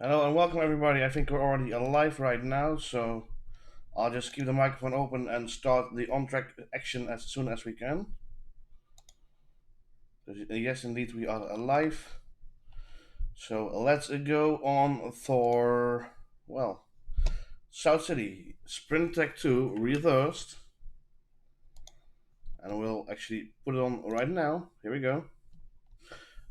Hello and welcome everybody. I think we're already live right now, so I'll just keep the microphone open and start the on-track action as soon as we can. Yes, indeed, we are live. So let's go on for, well, South City Sprint Tech 2 reversed. And we'll actually put it on right now. Here we go.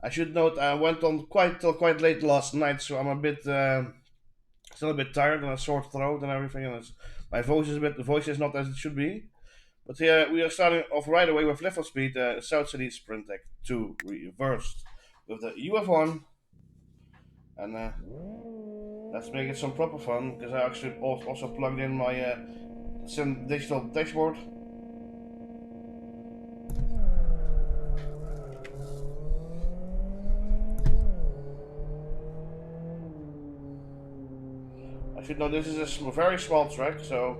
I should note I went on quite late last night, so I'm a bit still a bit tired and a sore throat and everything, and my voice is not as it should be. But here we are starting off right away with Level Speed, South City Sprint Tech 2 reversed with the UF1. And let's make it some proper fun because I actually also plugged in my Sim digital dashboard. I should know this is a very small track, so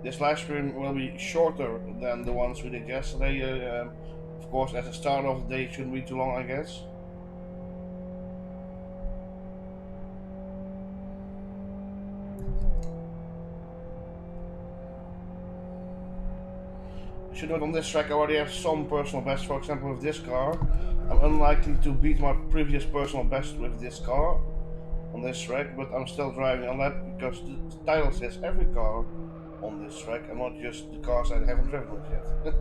this live stream will be shorter than the ones we did yesterday. Of course, at the start of the day, it shouldn't be too long, I guess. I should note on this track I already have some personal best. For example, with this car, I'm unlikely to beat my previous personal best with this car on this track, but I'm still driving a lap because the title says every car on this track and not just the cars I haven't driven with yet.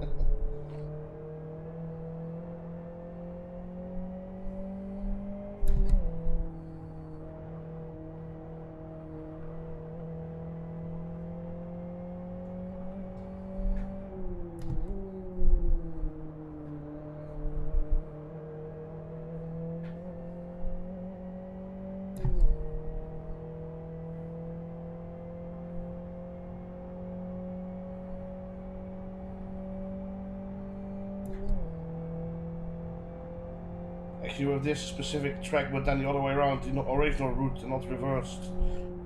Actually, with this specific track, but then the other way around, the original route and not reversed.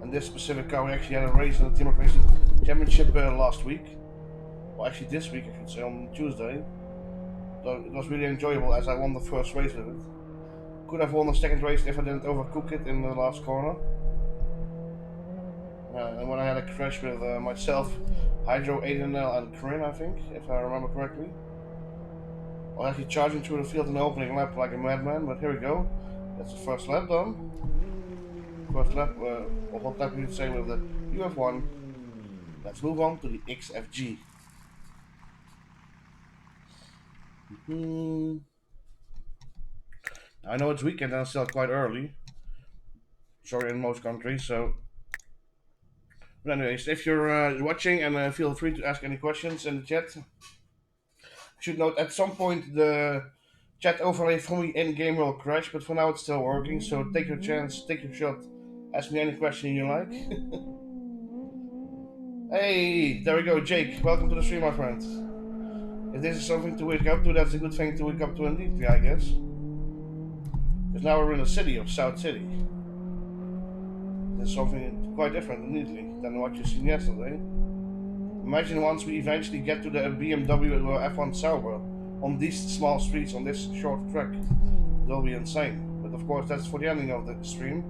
And this specific car, we actually had a race in the Team Racing Championship last week. Well, actually this week, I should say, on Tuesday. So it was really enjoyable as I won the first race with it. Could have won the second race if I didn't overcook it in the last corner. And when I had a crash with myself, Hydro, Aidenel, and Corinne, I think, if I remember correctly. I was actually charging through the field in the opening lap like a madman, but here we go. That's the first lap done. First lap, or what lap you say with the UF1. Let's move on to the XFG. I know it's weekend and it's still quite early. Sorry, in most countries, so. But anyways, if you're watching, and feel free to ask any questions in the chat. I should note at some point the chat overlay for me in game will crash, but for now it's still working. So take your chance, take your shot, ask me any question you like. Hey, there we go, Jake. Welcome to the stream, my friend. If this is something to wake up to, that's a good thing to wake up to indeed, I guess. Because now we're in the city of South City. It's something quite different indeedly than what you've seen yesterday. Imagine once we eventually get to the BMW F1 Sauber on these small streets on this short track. It'll be insane. But of course, that's for the ending of the stream.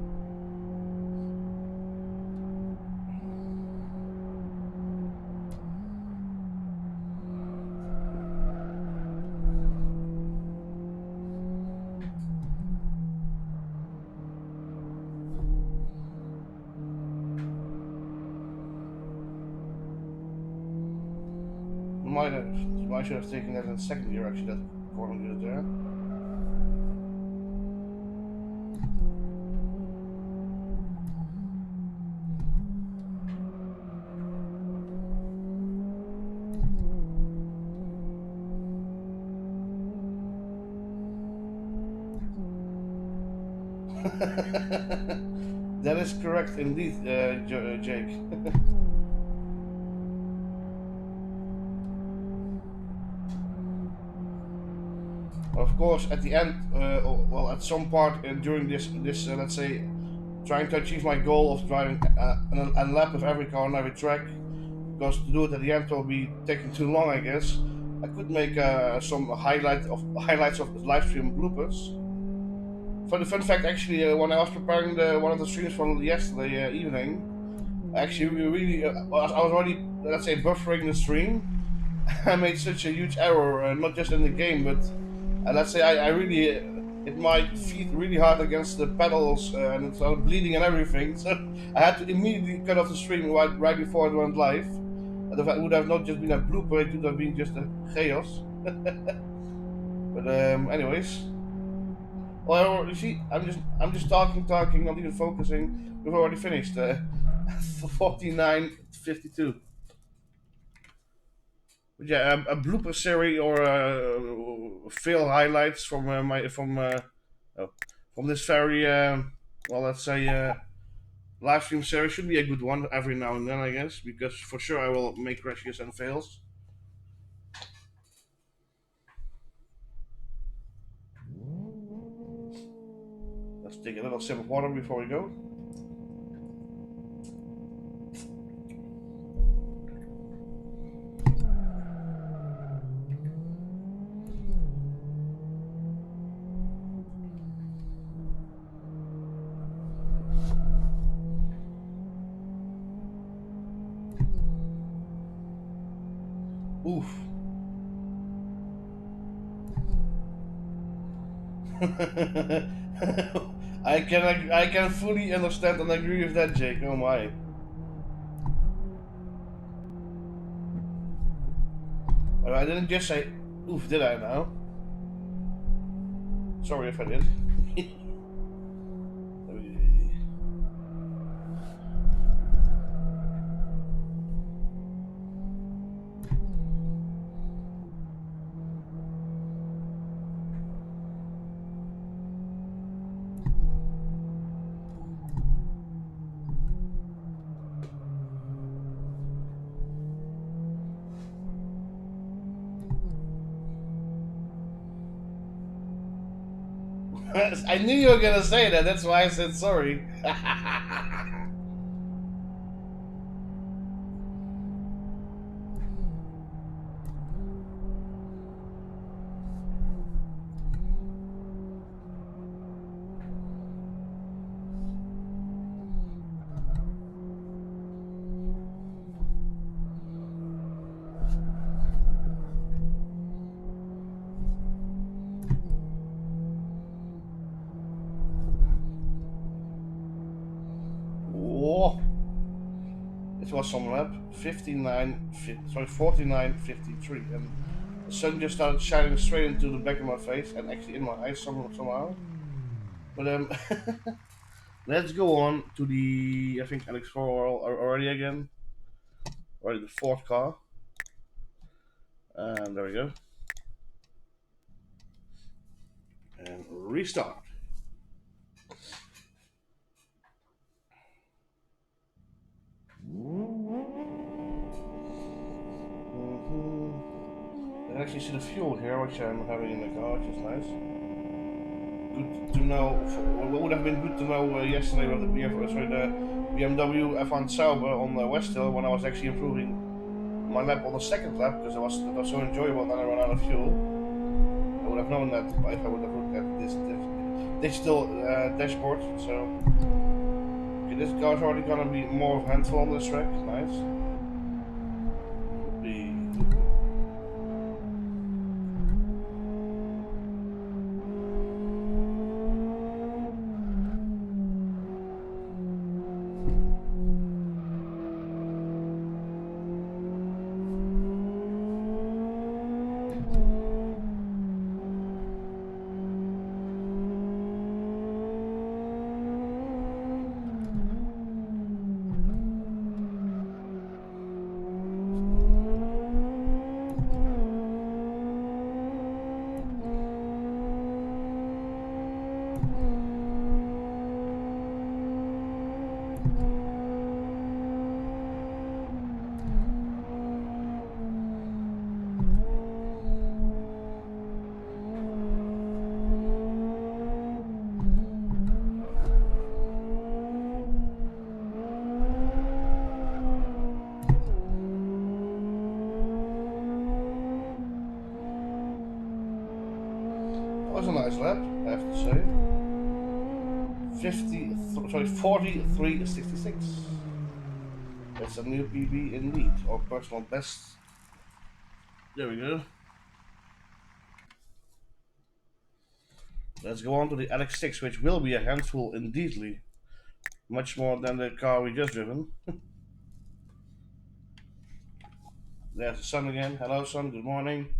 I should have taken that in second gear actually, that corner good there. That is correct indeed, Jake. Of course, at the end, well, at some part during this, let's say, trying to achieve my goal of driving a lap of every car on every track, because to do it at the end will be taking too long, I guess. I could make some highlights of live stream bloopers. fun fact, actually, when I was preparing one of the streams for yesterday evening, actually, we really, I was already, let's say, buffering the stream. I made such a huge error, not just in the game, but let's say I really hit my feet really hard against the pedals and it started bleeding and everything. So I had to immediately cut off the stream right before it went live. It would have not just been a blooper; it would have been just a chaos. But anyways, well, you see, I'm just talking, not even focusing. We've already finished. 49:52. But yeah, a blooper series or fail highlights from my oh, from this very well, let's say live stream series should be a good one every now and then, I guess, because for sure I will make crashes and fails. Let's take a little sip of water before we go. Oof. I can fully understand and agree with that, Jake. Oh my. But I didn't just say oof, did I now? Sorry if I did. I knew you were gonna say that. That's why I said sorry. Whoa. It was some lap 49:53, and the sun just started shining straight into the back of my face and actually in my eyes somehow. But let's go on to the, I think, Alex 4 already again. Already the fourth car. And there we go. And restart. I can actually see the fuel here, which I'm having in the car, which is nice. Good to know. What would have been good to know yesterday with the BMW F1 Sauber on West Hill when I was actually improving my lap on the second lap because it was so enjoyable and then I ran out of fuel. I would have known that if I would have looked at this digital dashboard. So okay, this car is already gonna be more of a handful on this track. Nice. 43.66. That's a new PB indeed, or personal best. There we go. Let's go on to the LX6, which will be a handful indeedly. Much more than the car we just driven. There's the sun again. Hello, sun. Good morning.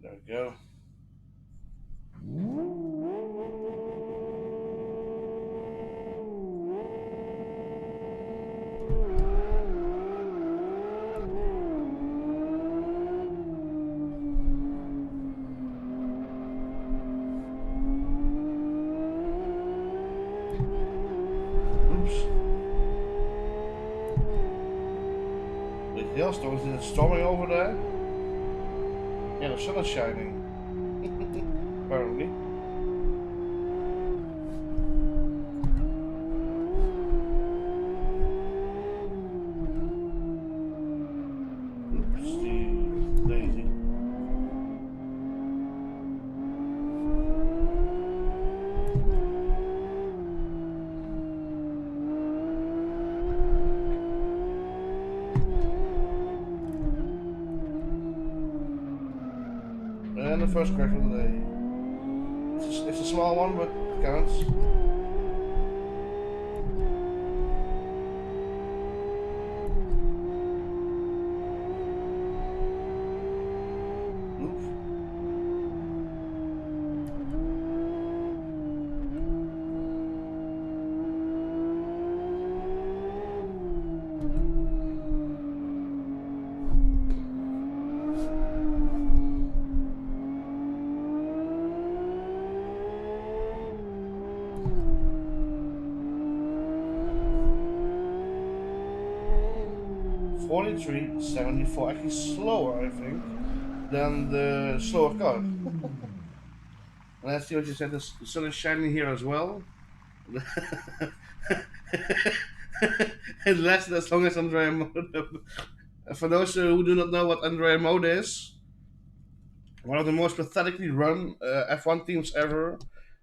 There we go. Oops. With hailstones, is it storming over there? Yeah, the sun is shining. Apparently. Oops, daisy. And the first crash of the day. It's a small one, but it counts. Oops. Forty-three 74, actually slower, I think, than the slower car. And let's see what you said. The sun is shining here as well. It lasted as long as Andrea Mode. For those who do not know what Andrea Mode is, one of the most pathetically run F1 teams ever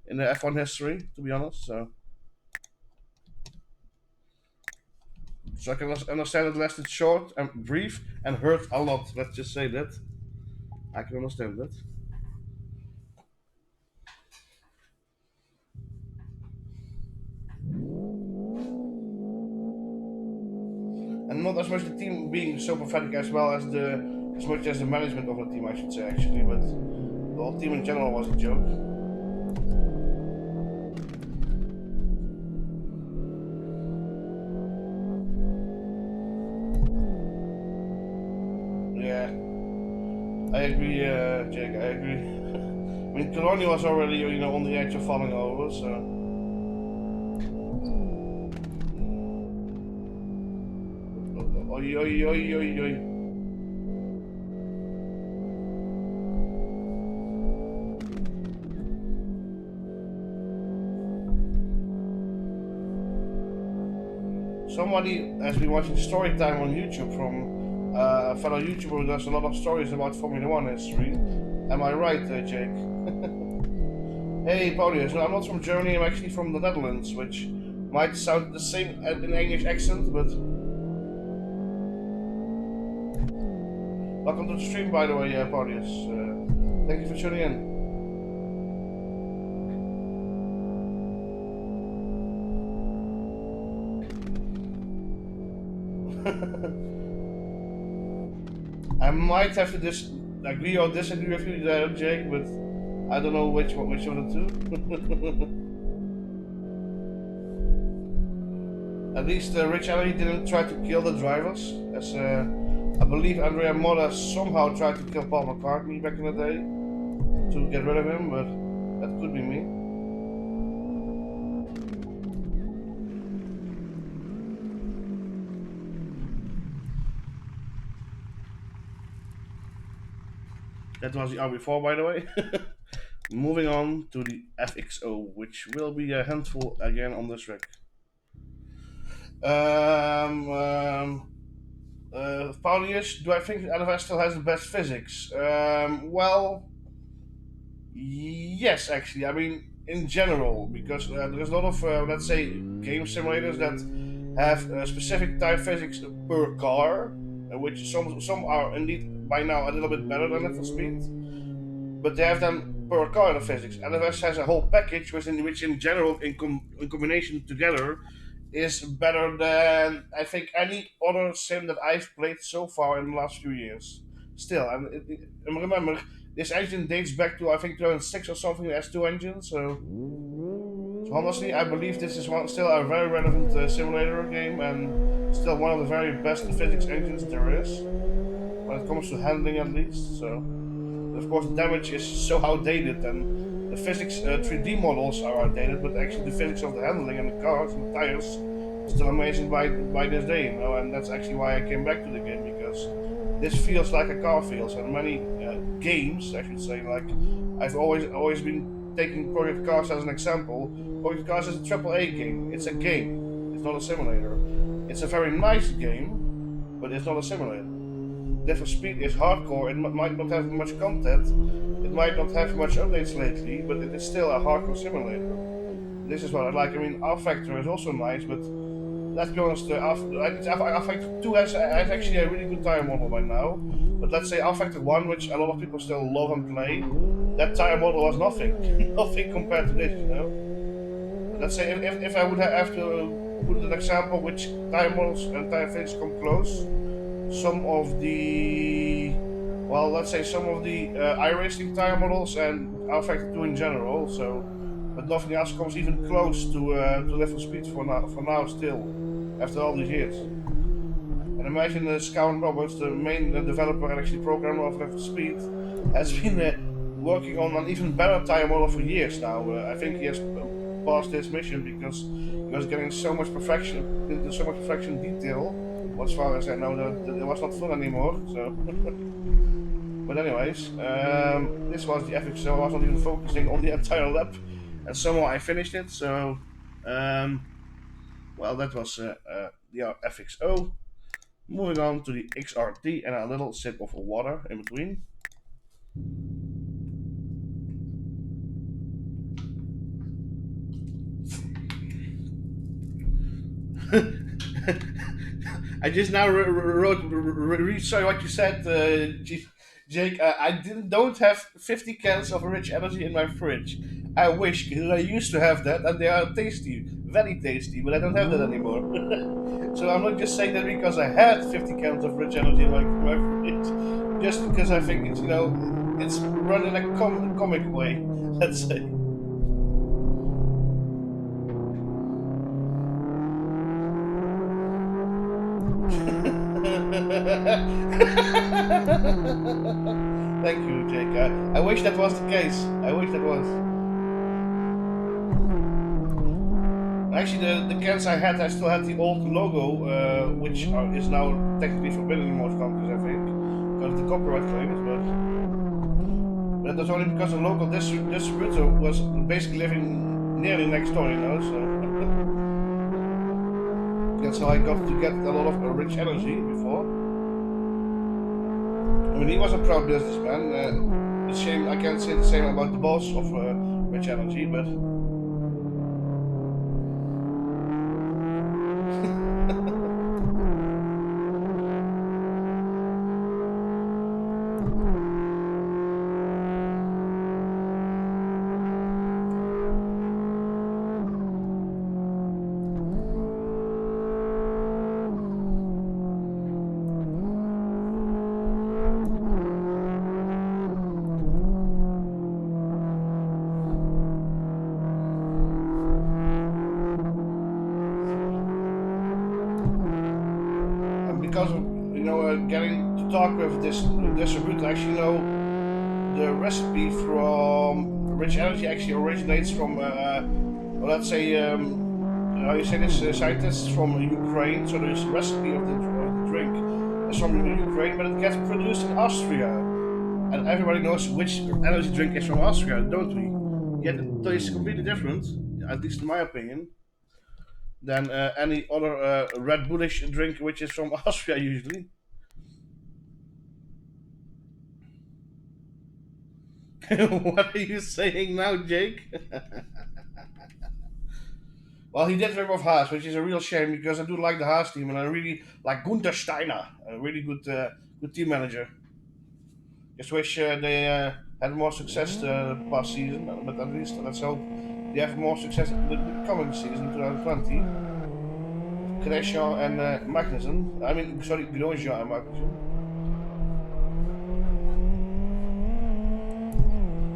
in the F1 history, to be honest. So I can understand it lasted short and brief and hurt a lot. Let's just say that. I can understand that. And not as much the team being so pathetic as well as much as the management of the team, I should say, actually. But the whole team in general was a joke. Yeah, I agree, Jake. I agree. I mean, Coloni was already, on the edge of falling over, so. Oi, oi, oi, oi, oi. Somebody has been watching story time on YouTube from a fellow YouTuber who does a lot of stories about Formula One history. Am I right, Jake? Hey, Paulius. No, I'm not from Germany. I'm actually from the Netherlands, which might sound the same in English accent, but. Welcome to the stream, by the way, Paulius. Thank you for tuning in. I might have to agree or disagree with you there, Jake, but I don't know which of the two. At least Rich Ellie didn't try to kill the drivers, as I believe Andrea Moda somehow tried to kill Paul McCartney back in the day to get rid of him, but that could be me. That was the RB4, by the way. Moving on to the FXO, which will be a handful again on this track. Paulius, do I think LFS still has the best physics? Well, Yes, actually. I mean, in general, because there's a lot of, let's say, game simulators that have specific type physics per car, which some are indeed by now a little bit better than Need for Speed, but they have them per car the physics. NFS has a whole package, which in general, in combination together, is better than I think any other sim that I've played so far in the last few years. Still, and remember, this engine dates back to I think 2006 or something. The S2 engine. So honestly, I believe this is still a very relevant simulator game and still one of the very best physics engines there is when it comes to handling at least. So of course, the damage is so outdated, and the physics 3D models are outdated, but actually the physics of the handling and the cars and the tires is still amazing by this day, and that's actually why I came back to the game because this feels like a car feels, and many games, I should say, like I've always been taking Project Cars as an example. Project Cars is a AAA game. It's a game. It's not a simulator. It's a very nice game, but it's not a simulator. Need for Speed is hardcore. It might not have much content. It might not have much updates lately, but it is still a hardcore simulator. This is what I like. I mean, R Factor is also nice, but let's be honest. R Factor 2 has actually a really good tire model by now. But let's say R Factor 1, which a lot of people still love and play, that tire model was nothing. Nothing compared to this, you know? Let's say if I would have to put an example which tire models and tire finishes come close, some of the let's say some of the iRacing tire models and R Factor 2 in general. So, but nothing else comes even close to Level Speed for now still after all these years. And imagine Scout Roberts, the main developer and actually programmer of Level Speed, has been working on an even better tire model for years now. I think he has passed this mission because he was getting so much perfection into so much perfection detail. As far as I know, that it was not fun anymore. So, but anyways, this was the epic. So I was not even focusing on the entire lap, and somehow I finished it. So, um, that was the FXO. Moving on to the XRT and a little sip of water in between. I just now sorry what you said, Jake. I don't have 50 cans of rich energy in my fridge. I wish, because I used to have that, and they are tasty, very tasty, but I don't have that anymore. So I'm not just saying that because I had 50 cans of rich energy in my fridge, just because I think it's it's run in a comic way. Let's say. Thank you, Jake. I wish that was the case. I wish that was. Actually, the cans I had, I still had the old logo, which is now technically forbidden in most countries, I think, because of the copyright claims. But that was only because the local distributor was basically living nearly next door, So that's how I got to get a lot of rich energy before. I mean, he was a proud businessman. It's a shame I can't say the same about the boss of Rich Energy, but because of getting to talk with this distributor, I actually know the recipe from Rich Energy actually originates from let's say how you say this scientists from Ukraine. So this recipe of the drink is from Ukraine, but it gets produced in Austria, and everybody knows which energy drink is from Austria, don't we? Yet it tastes completely different, at least in my opinion, than any other Red Bullish drink, which is from Austria usually. What are you saying now, Jake? Well, he did rip off Haas, which is a real shame because I do like the Haas team and I really like Gunther Steiner, a really good team manager. Just wish they had more success past season, but at least let's hope they have more success the coming season, 2020. Grosjean and Magnussen. I mean, sorry, Grosjean and Magnussen.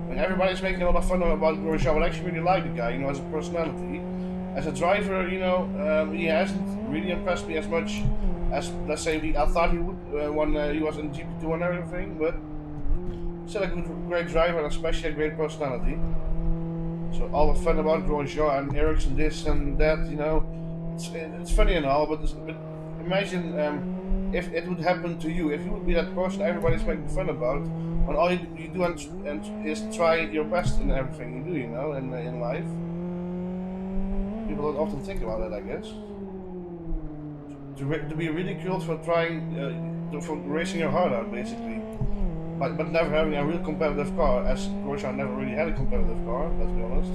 I mean, everybody's making a lot of fun about Grosjean, but I actually really like the guy, as a personality. As a driver, he hasn't really impressed me as much as, let's say, I thought he would when he was in GP2 and everything, but still a great driver and especially a great personality. So all the fun about Grosjean and Ericsson this and that, it's funny and all, but imagine if it would happen to you, if you would be that person everybody's making fun about, when all you do and is try your best in everything you do, in life. People don't often think about it, I guess. To be ridiculed for trying, for racing your heart out, basically. But never having a real competitive car, as Grosjean never really had a competitive car, let's be honest.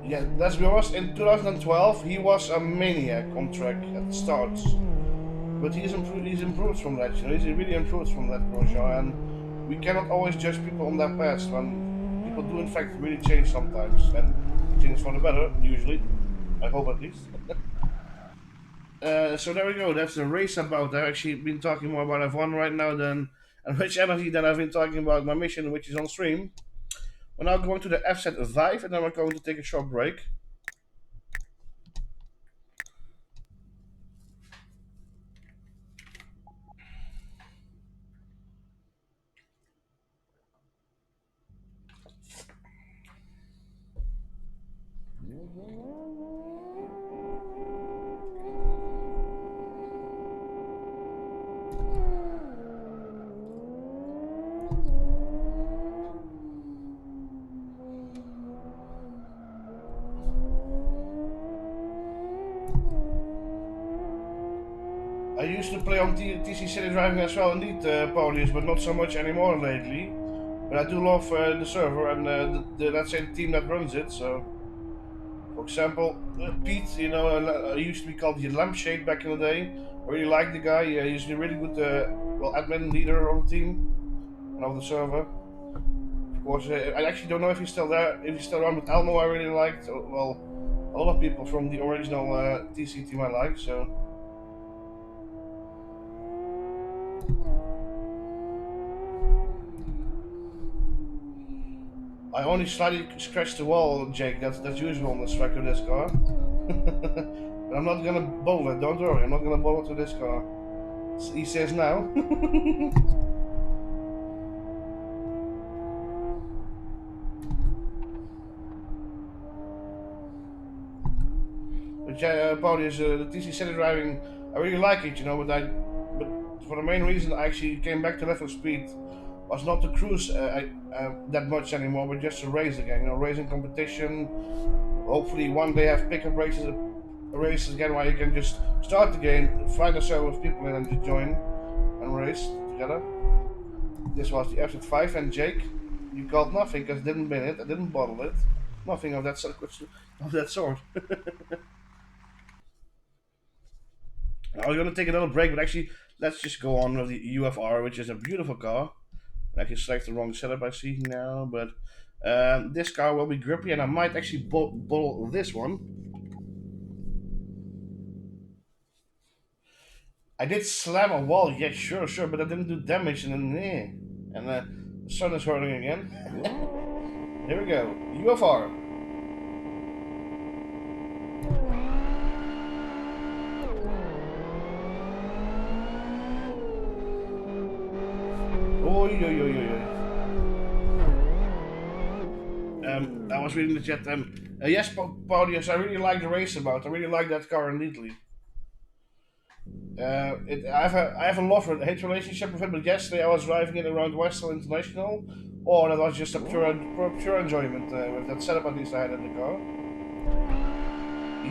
Yeah, let's be honest, in 2012 he was a maniac on track at the starts. But he's improved from that, he's really improved from that, Grosjean, and we cannot always judge people on their past when people do in fact really change sometimes, and change for the better, usually. I hope at least. So there we go, that's the race about. I've actually been talking more about F1 right now than and Rich Energy than I've been talking about my mission, which is on stream. We're now going to the FZ5 and then we're going to take a short break. I used to play on TC City Driving as well, indeed, Paulius, but not so much anymore lately. But I do love the server and let's say the team that runs it. So, for example, Pete, used to be called the Lampshade back in the day. I really like the guy. He's a really good, admin leader of the team and of the server. Of course, I actually don't know if he's still there, if he's still around. But Elmo I really liked. Well, a lot of people from the original TC team I like. So. I only slightly scratched the wall, Jake. That's usual on the track of this car. But I'm not gonna bowl it. Don't worry. I'm not gonna bowl it to this car. He says now. But yeah, Paulius, the TC City Driving, I really like it, but for the main reason I actually came back to Left for Speed was not to cruise that much anymore, but just to race again. Racing competition. Hopefully one day have pickup races again where you can just start the game, find a server with people in and just join and race together. This was the FZ5 and Jake, you called nothing because I didn't bin it, I didn't bottle it. Nothing of that sort. Now we're gonna take a little break, but actually let's just go on with the UFR, which is a beautiful car. I can select the wrong setup I see now, but this car will be grippy and I might actually bottle this one. I did slam a wall, yeah, sure, but I didn't do damage and then, the sun is hurting again. Here we go, UFR. I was reading the chat. Yes, Paulius, I really like the race about. I really like that car indeedly. I have a love and hate relationship with it. But yesterday I was driving it around Western International. Oh, that was just a pure enjoyment with that setup at least I had in the car.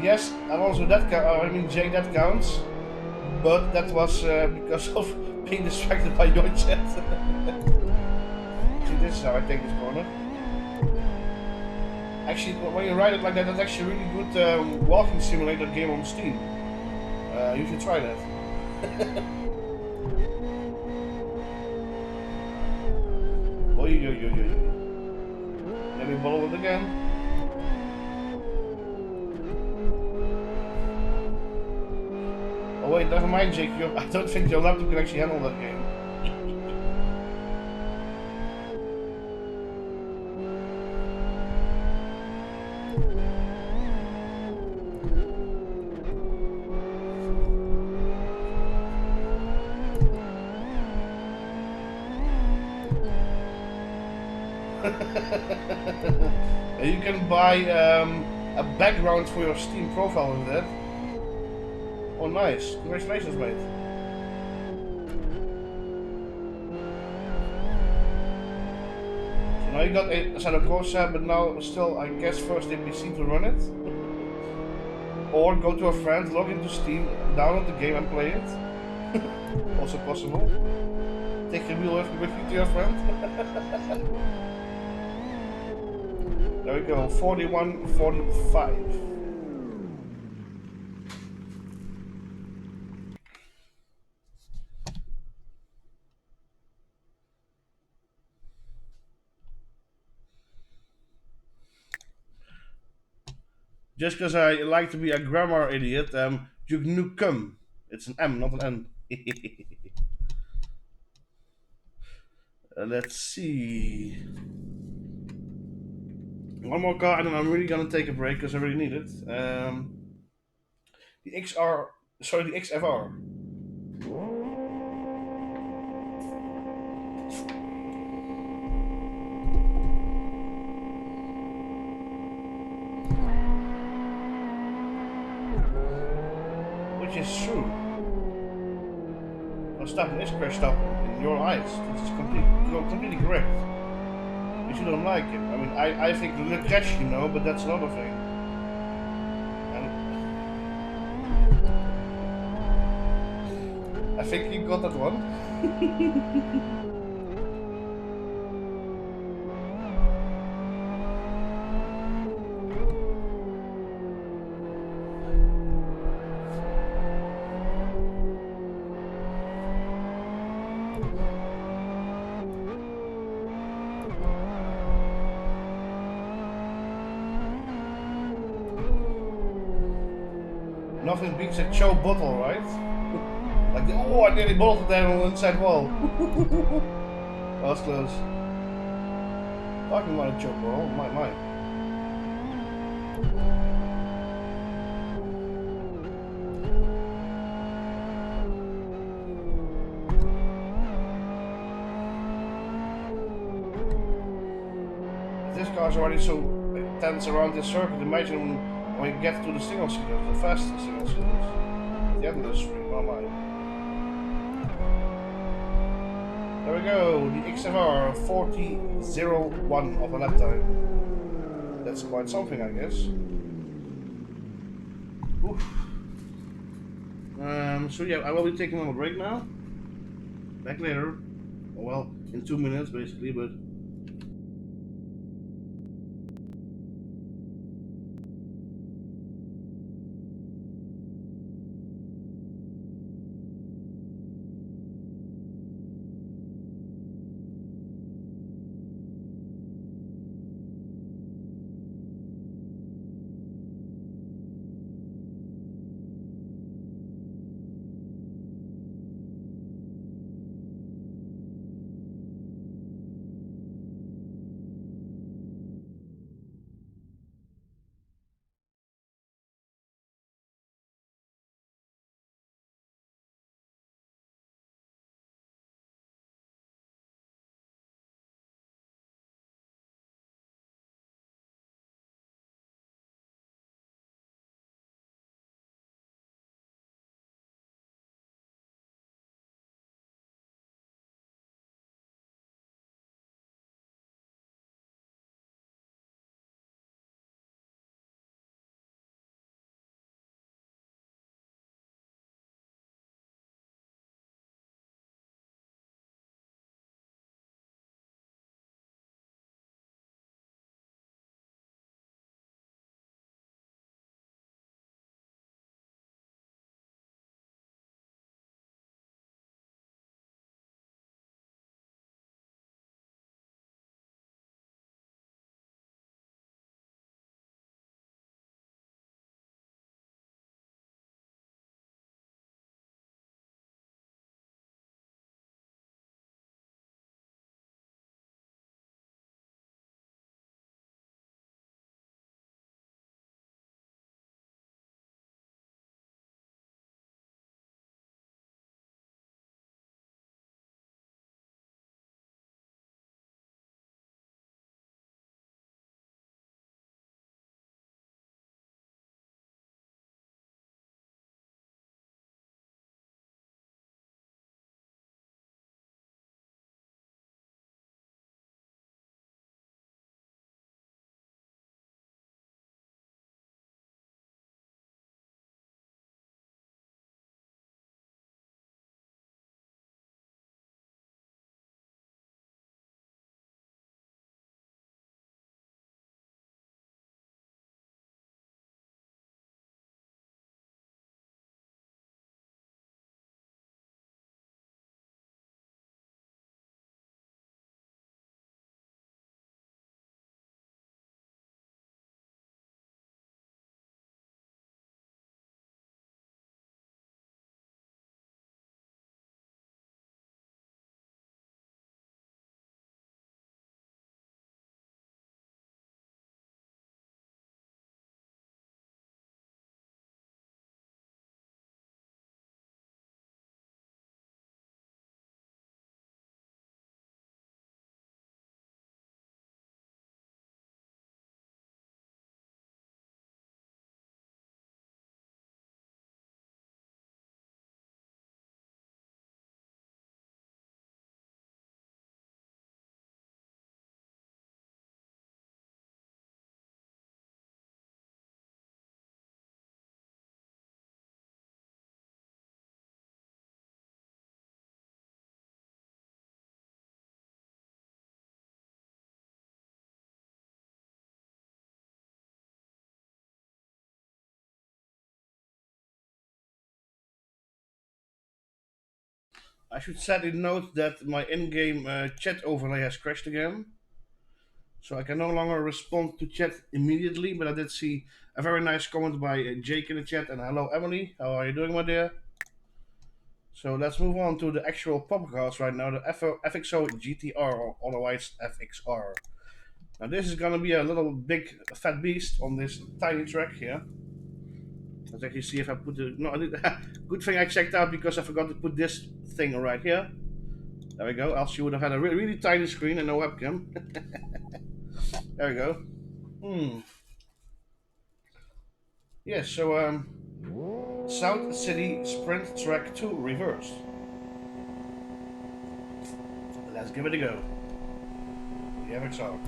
Yes, and also I mean Jay, that counts. But that was because of being distracted by your chat. See, this is how I take this corner. Actually, when you ride it like that, that's actually a really good walking simulator game on Steam. You should try that. Oi, oi, oi, oi. Let me bottle it again. Oh wait, never mind, Jake. I don't think your laptop can actually handle that game. You can buy a background for your Steam profile with that. Oh, nice. Congratulations, mate. So now you got a Assetto Corsa, but now still, I guess, first a PC to run it. Or go to a friend, log into Steam, download the game and play it. Also possible. Take the wheel with you to your friend. There we go, 41:45. Just because I like to be a grammar idiot, Duke Nukem. It's an M, not an N. Let's see. One more car, and then I'm really gonna take a break because I really need it. The XR, sorry, the XFR. Which is true. Verstappen is crashed up in your eyes. This is completely correct. But you don't like it. I mean, I think Le Crash, but that's another thing. And I think you got that one. Nothing beats a Cho bottle, right? Like, oh, I nearly bottled it down on the inside wall. That was close. Talking about a Cho bottle, my. This car's already so tense around this circuit, imagine when you get to the single seaters, the fast single seaters. The end of the stream, oh my. There we go, the XFR 40:01 of a lap time. That's quite something, I guess. Oof. So yeah, I will be taking a little break now. Back later. Well, in 2 minutes basically, but I should sadly note that my in-game chat overlay has crashed again. So I can no longer respond to chat immediately, but I did see a very nice comment by Jake in the chat, and hello Emily, how are you doing my dear? So let's move on to the actual podcast right now, the FXO GTR, or otherwise FXR. Now this is gonna be a little big fat beast on this tiny track here. Let's actually see if I put the, no, I did, good thing I checked out because I forgot to put this thing right here. There we go, else you would have had a really tiny screen and no webcam. There we go. Yes, so South City Sprint Track 2 reversed. Let's give it a go. The FXR.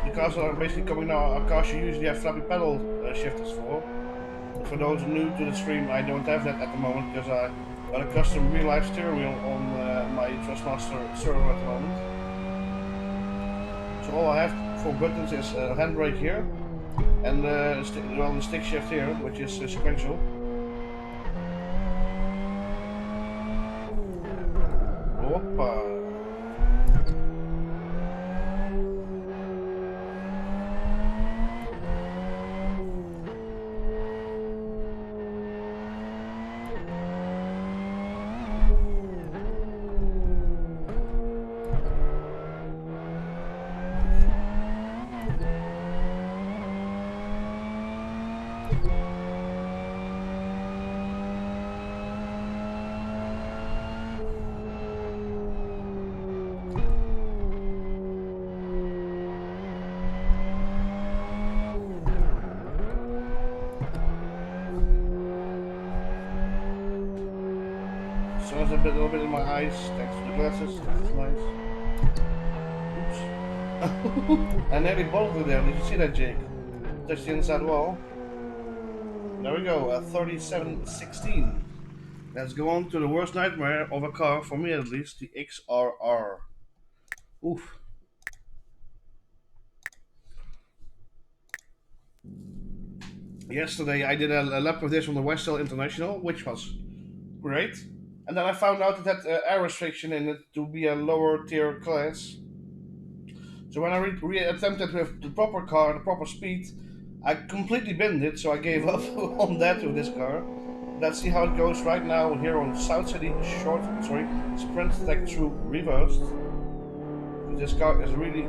The cars that are basically coming now are cars you usually have flappy pedal shifters for. But for those new to the stream, I don't have that at the moment because I got a custom real life steering wheel on my Trustmaster server at the moment. So all I have for buttons is handbrake here and the stick shift here, which is sequential. Hoppa. Sun's a little bit in my eyes, thanks to the glasses. That's nice. Oops. I nearly bolted there. Did you see that, Jake? Touched the inside wall. There we go. 37-16. Let's go on to the worst nightmare of a car, for me at least, the XRR. Oof. Yesterday I did a lap of this on the Westhill International, which was great. And then I found out that had air restriction in it to be a lower tier class. So when I attempted with the proper car, the proper speed, I completely binned it, so I gave up on that with this car. Let's see how it goes right now here on South City Sprint Track 2 reversed. This car is really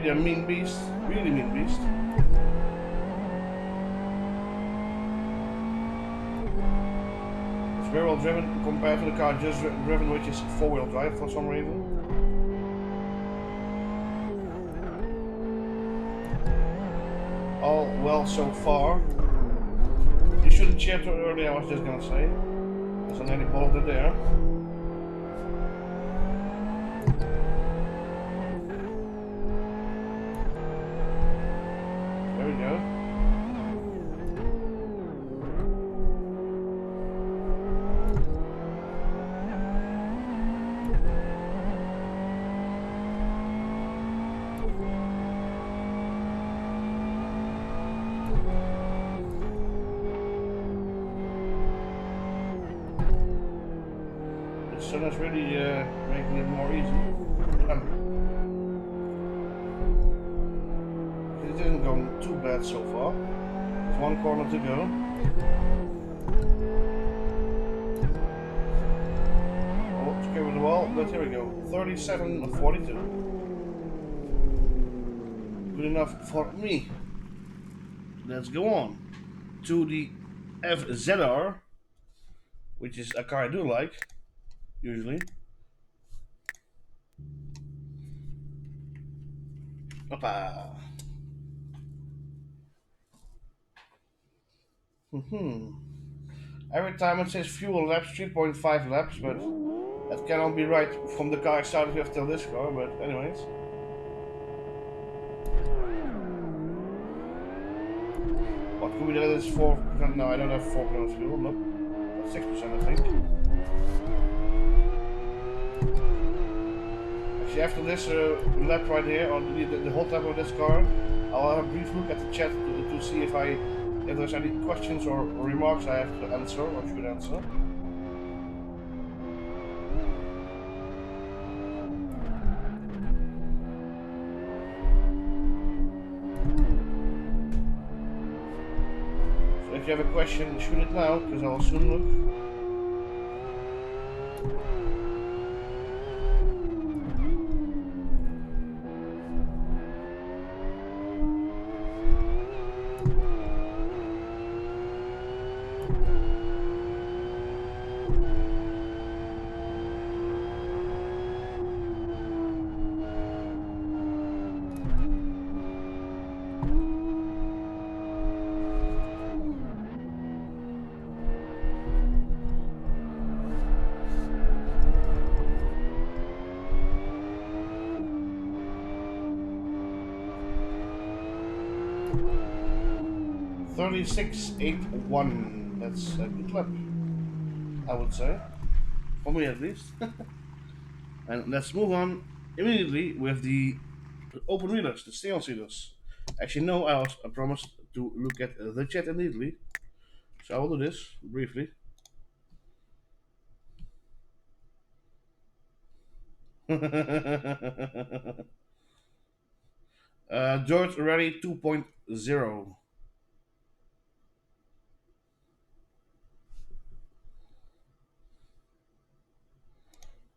a mean beast, really mean beast. It's rear wheel driven compared to the car just driven, which is 4-wheel drive for some reason. All well so far. You shouldn't cheer too early, I was just gonna say. There's an nearly bolted there. There we go. So that's really making it more easy. It isn't going too bad so far. There's one corner to go. Oh, it's okay with the wall, but here we go. 37-42. Good enough for me. Let's go on to the FZR, which is a car I do like. Usually. Opa. Every time it says fuel laps, 3.5 laps, but that cannot be right from the car I started with till this car, but anyways. What could be that is 4%? No, I don't have 4% fuel, nope. 6% I think. Actually, after this lap right here, or the whole lap of this car, I'll have a brief look at the chat to see if there's any questions or remarks I have to answer or should answer. you have a question, shoot it now, because I will soon look. 36.81. That's a good lap, I would say. For me at least. And let's move on immediately with the open wheelers, the stay on seaters. Actually, no, I promised to look at the chat immediately. So I will do this briefly. George Rally 2.0.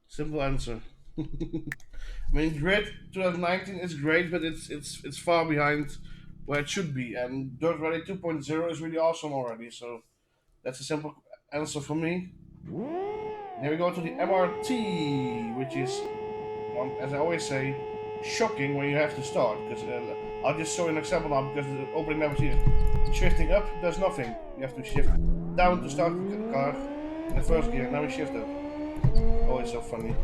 Simple answer. I mean, Grid 2019 is great, but it's far behind where it should be. And Dirt Rally 2.0 is really awesome already. So that's a simple answer for me. Here we go to the MRT, which is, as I always say, shocking when you have to start. Because I'll just show you an example now. Because the opening MRT, shifting up does nothing. You have to shift down to start the car in the first gear. Now we shift up. Oh, it's so funny.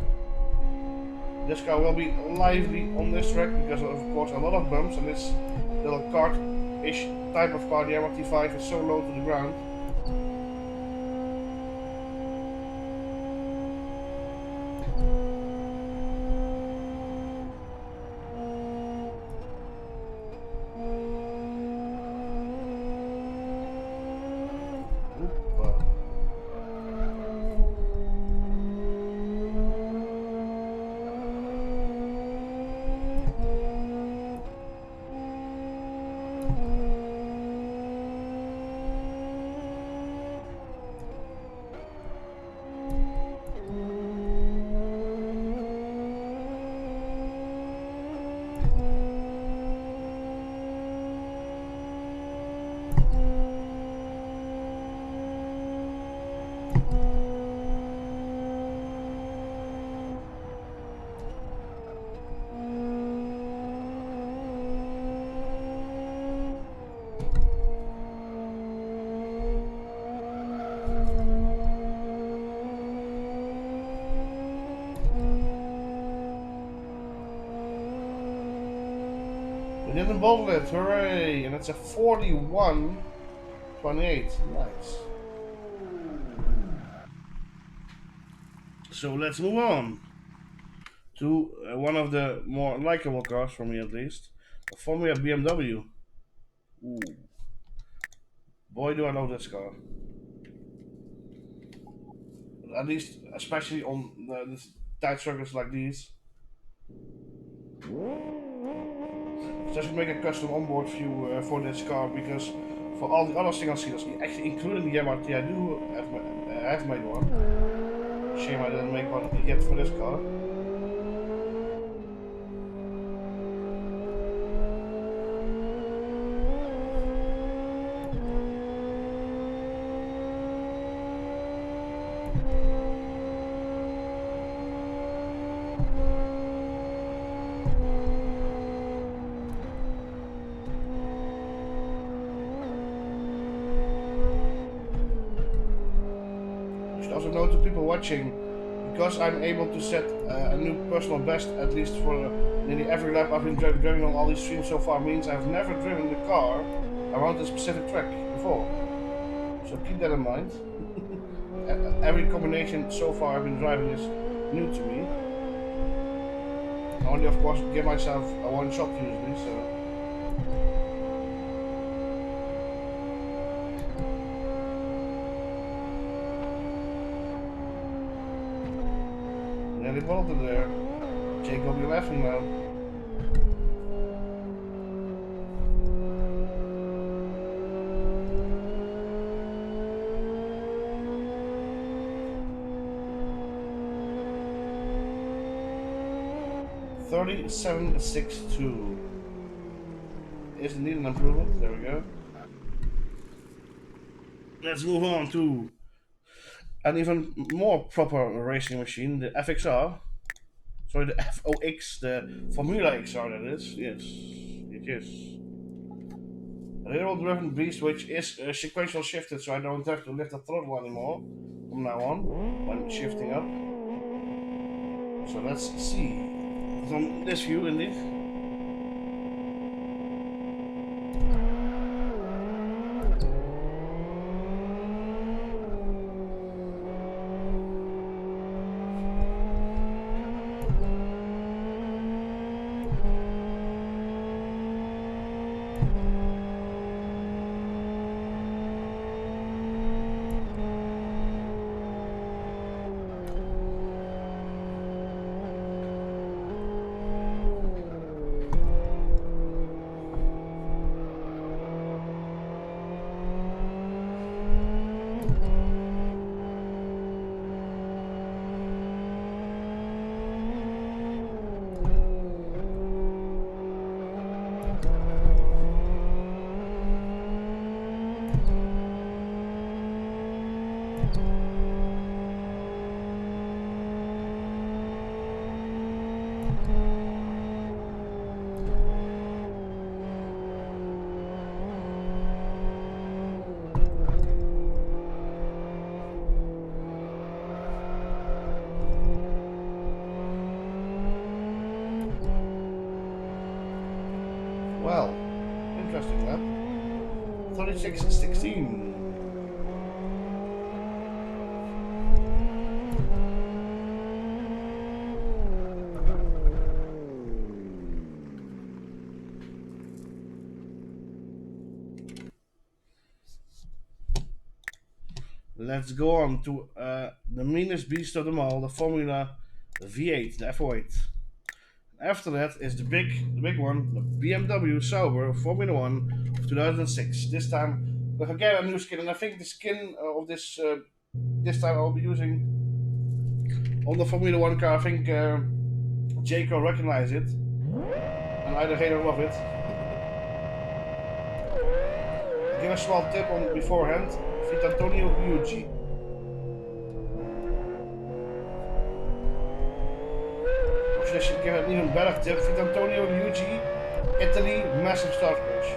This car will be lively on this track because of course a lot of bumps, and this little kart-ish type of car, the MRT5, is so low to the ground. We didn't bottle it, hooray! And it's a 41.28. Nice. So let's move on to one of the more likable cars, for me at least. For me, a BMW. Ooh. Boy, do I love this car. At least, especially on the tight circuits like these. So I should make a custom onboard view for this car, because for all the other single seaters, actually including the MRT, I do have made one. Shame I didn't make one yet for this car. Also note to people watching, because I'm able to set a new personal best, at least for nearly every lap I've been driving on all these streams so far, means I've never driven the car around a specific track before. So keep that in mind. Every combination so far I've been driving is new to me. I only of course give myself a one shot usually, so. Nearly bolted there. Jake will be laughing now. 3762 is indeed an improvement. There we go. Let's move on to an even more proper racing machine, the FXR. Sorry, the FOX, the Formula XR, that is. Yes, it is. A railroad driven beast which is sequential shifted, so I don't have to lift the throttle anymore from now on when shifting up. So let's see. From this view, indeed. Well, interesting lap. 36:16. Let's go on to the meanest beast of them all, the Formula V8, the FO8. After that is the big one, the BMW Sauber Formula One of 2006. This time with again a new skin, and I think the skin of this time I'll be using on the Formula One car. I think Jake will recognize it, and either hate or love it. Give a small tip on beforehand. Antonio Giugi. Of I should give an even better tip. Antonio Giugi, Italy, massive start crash.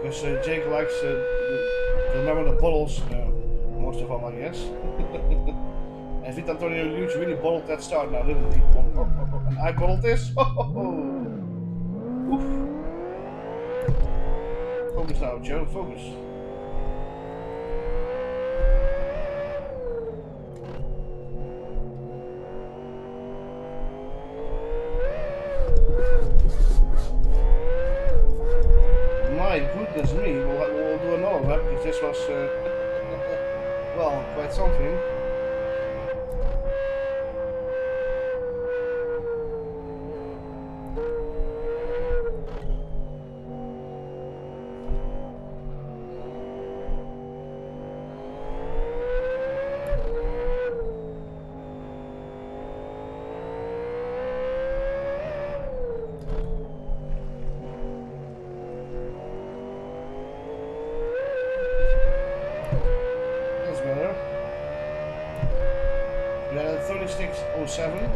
Because Jake likes to remember the bottles, most of them, I guess. And Vito Antonio Giugi really bottled that start now, didn't he? And I bottled this. Oof. Focus now, Joe. Focus. My goodness me. We'll do another lap because this was, well, quite something. We had a 36:07.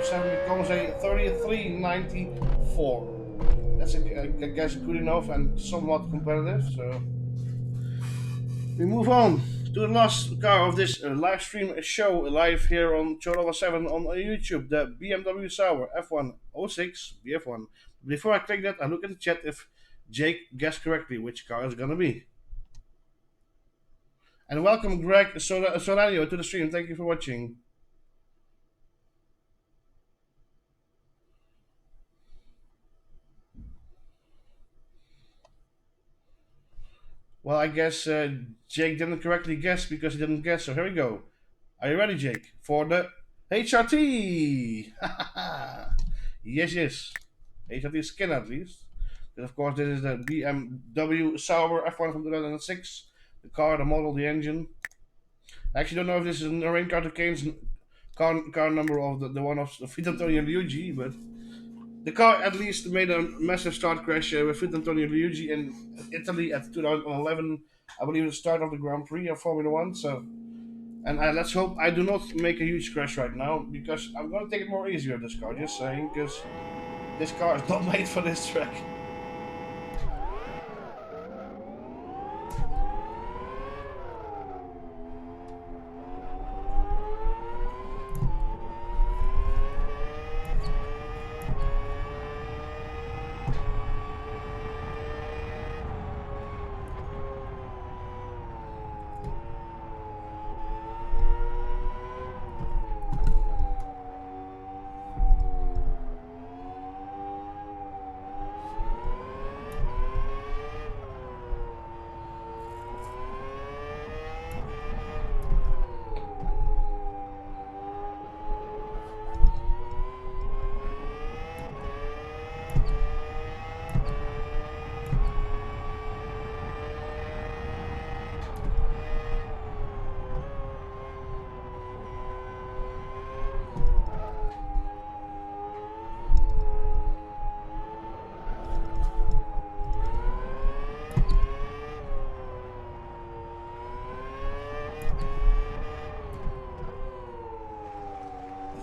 Becomes a 33.94. That's I guess good enough and somewhat competitive. So we move on to the last car of this live stream show, live here on Chorova 7 on YouTube, the BMW Sauber F1 06 BF1. Before I click that, I look at the chat if Jake guessed correctly which car it's gonna be. And welcome Greg Solanio to the stream. Thank you for watching. Well, I guess Jake didn't correctly guess because he didn't guess. So here we go. Are you ready, Jake, for the HRT? Yes, yes. HRT skin at least. But of course, this is the BMW Sauber F1 from 2006. The car, the model, the engine. I actually don't know if this is Noreen Carter Kane's car number of the one of Antonio Liugi, but the car at least made a massive start crash with Antonio Liugi in Italy at 2011. I believe the start of the Grand Prix of Formula One. So, and let's hope I do not make a huge crash right now because I'm going to take it more easier with this car. Just saying, because this car is not made for this track.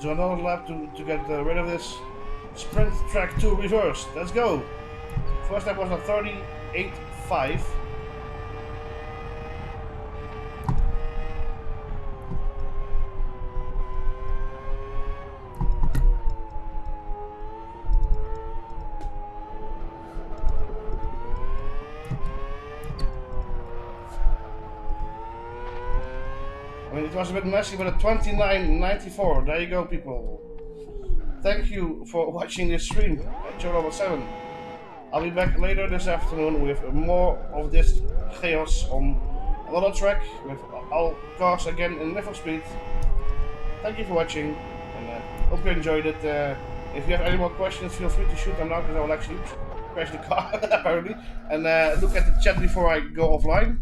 So another lap to get rid of this sprint track 2 reversed. Let's go. First lap was a 38.5. I mean, it was a bit messy, but a 29.94. There you go, people. Thank you for watching this stream at Joe Level 7. I'll be back later this afternoon with more of this chaos on another track with all cars again in Need for Speed. Thank you for watching, and hope you enjoyed it. If you have any more questions, feel free to shoot them now because I will actually crash the car apparently. And look at the chat before I go offline.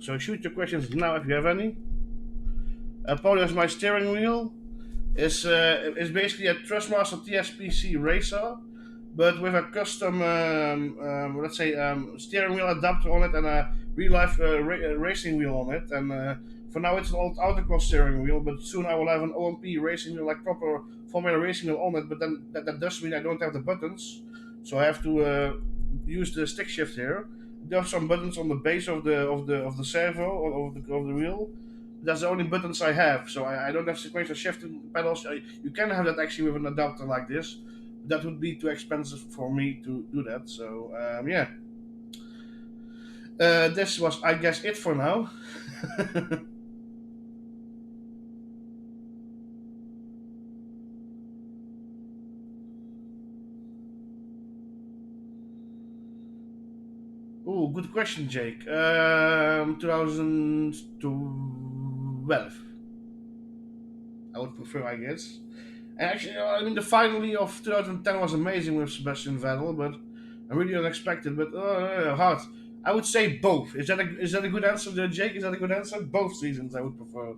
So shoot your questions now if you have any. Polios, my steering wheel is basically a Trustmaster TSPC racer, but with a custom, let's say, steering wheel adapter on it and a real life racing wheel on it. And for now, it's an old autocross steering wheel, but soon I will have an OMP racing wheel, like proper Formula racing wheel on it. But then that does mean I don't have the buttons, so I have to use the stick shift here. There are some buttons on the base of the servo or of the wheel. That's the only buttons I have, so I don't have sequential shifting pedals. You can have that actually with an adapter like this. That would be too expensive for me to do that. So yeah, this was, I guess, it for now. Oh, good question, Jake. 2012. I would prefer, I guess. And actually, I mean, the finale of 2010 was amazing with Sebastian Vettel, but I really unexpected. But hard. I would say both. Is that a good answer, Jake? Is that a good answer? Both seasons I would prefer.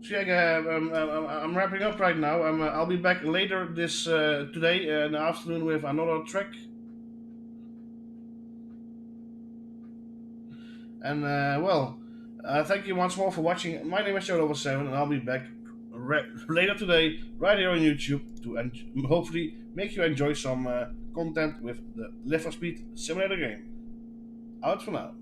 So yeah, I'm wrapping up right now. I'll be back later this today in the afternoon with another track. And thank you once more for watching. My name is Joe7, and I'll be back later today, right here on YouTube, to hopefully make you enjoy some content with the Live for Speed simulator game. Out for now.